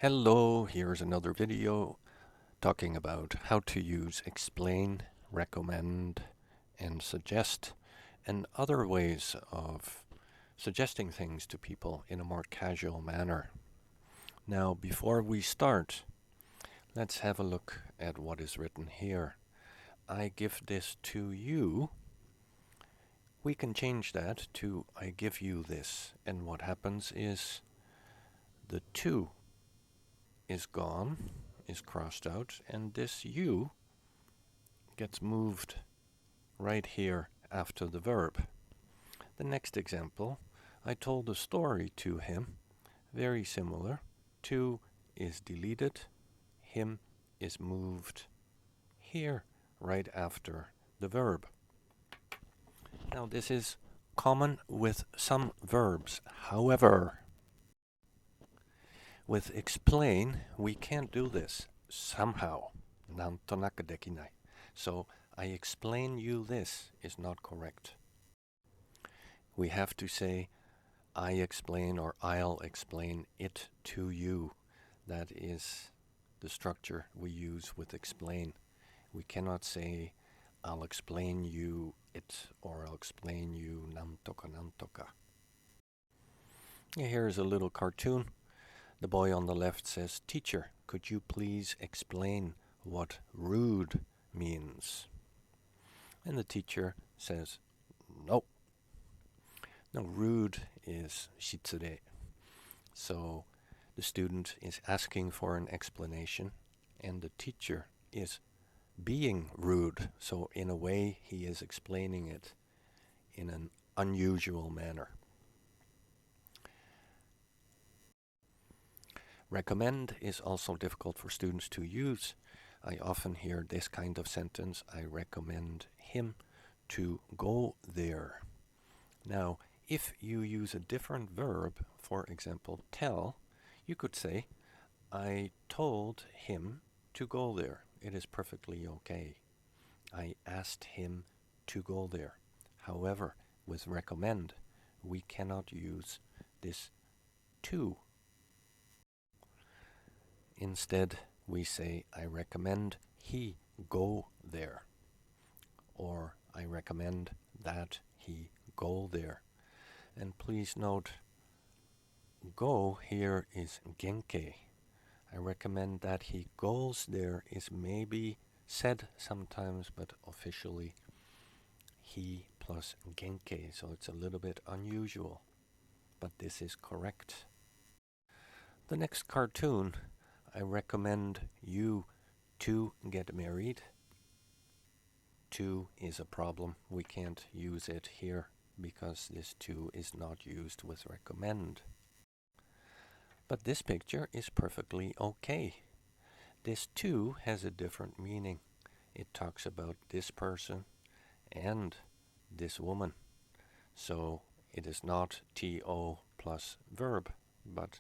Hello, here's another video talking about how to use explain, recommend, and suggest, and other ways of suggesting things to people in a more casual manner. Now, before we start, let's have a look at what is written here. I give this to you. We can change that to I give you this, and what happens is the to is gone, is crossed out, and this you gets moved right here after the verb. The next example, I told a story to him, very similar. To is deleted, him is moved here right after the verb. Now this is common with some verbs. However, with explain, we can't do this somehow. Nantonaku dekinai. So I explain you this is not correct. We have to say I explain or I'll explain it to you. That is the structure we use with explain. We cannot say I'll explain you it or I'll explain you nantoka nantoka. Here's a little cartoon. The boy on the left says, "Teacher, could you please explain what rude means?" And the teacher says, "No." No, rude is shitsure. So the student is asking for an explanation, and the teacher is being rude. So in a way, he is explaining it in an unusual manner. Recommend is also difficult for students to use. I often hear this kind of sentence, I recommend him to go there. Now, if you use a different verb, for example, tell, you could say, I told him to go there. It is perfectly okay. I asked him to go there. However, with recommend, we cannot use this to. Instead, we say, I recommend he go there. Or I recommend that he go there. And please note, go here is genke. I recommend that he goes there is maybe said sometimes, but officially he plus genke, so it's a little bit unusual, but this is correct. The next cartoon, I recommend you to get married. To is a problem. We can't use it here because this to is not used with recommend. But this picture is perfectly okay. This to has a different meaning. It talks about this person and this woman. So it is not to plus verb, but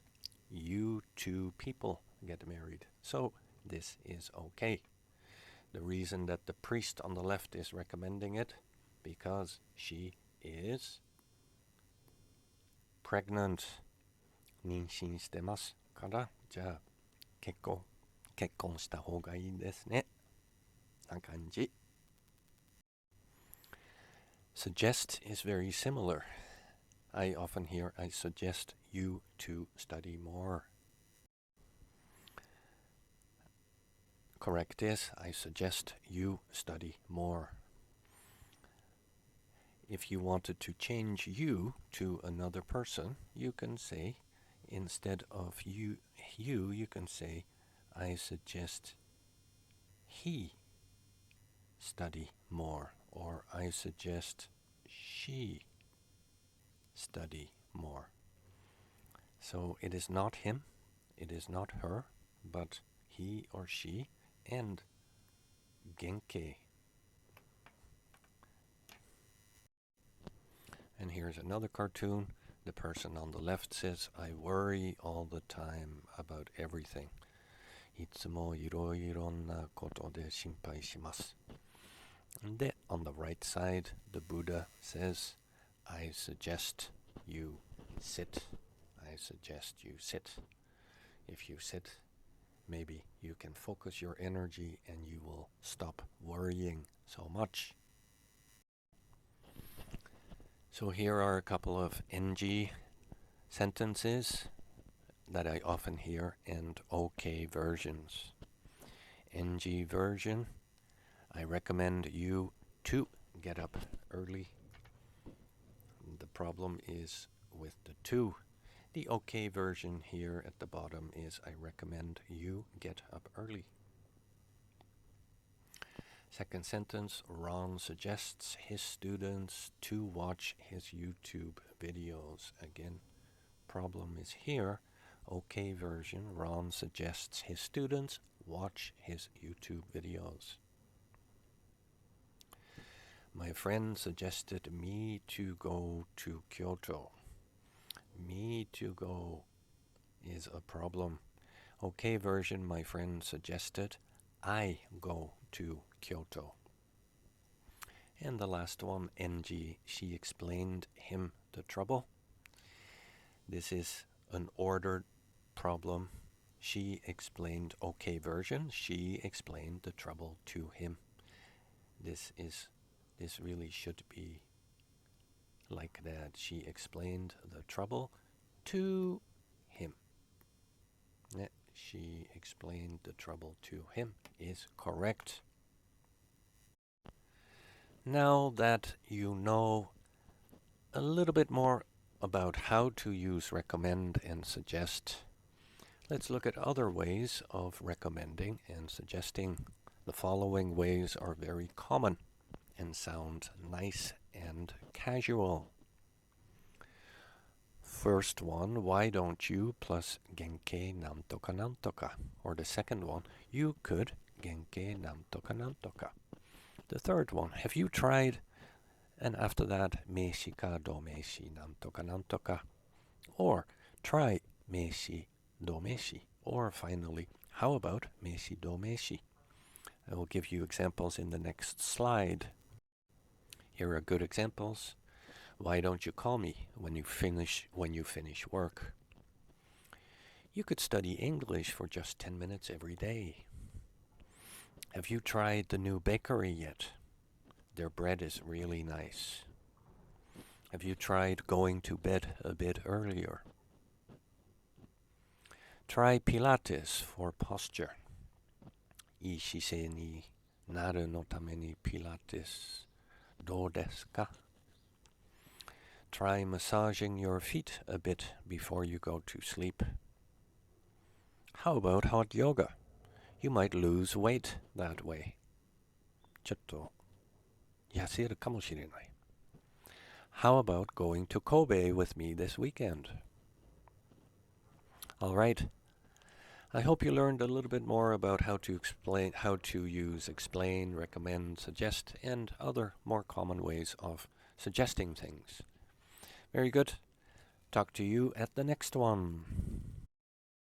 you two people get married. So this is okay. The reason that the priest on the left is recommending it, because she is pregnant. 妊娠してますから、じゃあ結婚した方がいいですね。な感じ。Suggest is very similar. I often hear, I suggest you to study more. Correct is, I suggest you study more. If you wanted to change you to another person, you can say, instead of you can say, I suggest he study more, or I suggest she study more. So it is not him, it is not her, but he or she, and genke. And here's another cartoon. The person on the left says, I worry all the time about everything. いつもいろいろなことで心配します。で, on the right side, the Buddha says, I suggest you sit. I suggest you sit. If you sit, maybe you can focus your energy and you will stop worrying so much. So here are a couple of NG sentences that I often hear and OK versions. NG version: I recommend you to get up early. The problem is with the to. The OK version here at the bottom is I recommend you get up early. Second sentence: Ron suggests his students to watch his YouTube videos. Again, problem is here. OK version: Ron suggests his students watch his YouTube videos. My friend suggested me to go to Kyoto. Me to go is a problem. OK version: my friend suggested I go to Kyoto. And the last one, NG, she explained him the trouble. This is an ordered problem. She explained, OK version, she explained the trouble to him. This really should be like that. She explained the trouble to him. Yeah, she explained the trouble to him is correct. Now that you know a little bit more about how to use recommend and suggest, let's look at other ways of recommending and suggesting. The following ways are very common and sound nice and casual. First one, why don't you plus genke nantoka nantoka. Or the second one, you could genke nantoka nantoka. The third one, have you tried? And after that, meshi ka do meshi nantoka nantoka. Or try meshi do meshi. Or finally, how about meshi do meshi? I will give you examples in the next slide. Here are good examples. Why don't you call me when you finish work? You could study English for just 10 minutes every day. Have you tried the new bakery yet? Their bread is really nice. Have you tried going to bed a bit earlier? Try Pilates for posture. いい姿勢になるのためにピラティスどうですか? Try massaging your feet a bit before you go to sleep. How about hot yoga? You might lose weight that way. ちょっと痩せるかもしれない. How about going to Kobe with me this weekend? All right. I hope you learned a little bit more about how to use explain, recommend, suggest, and other more common ways of suggesting things. Very good. Talk to you at the next one.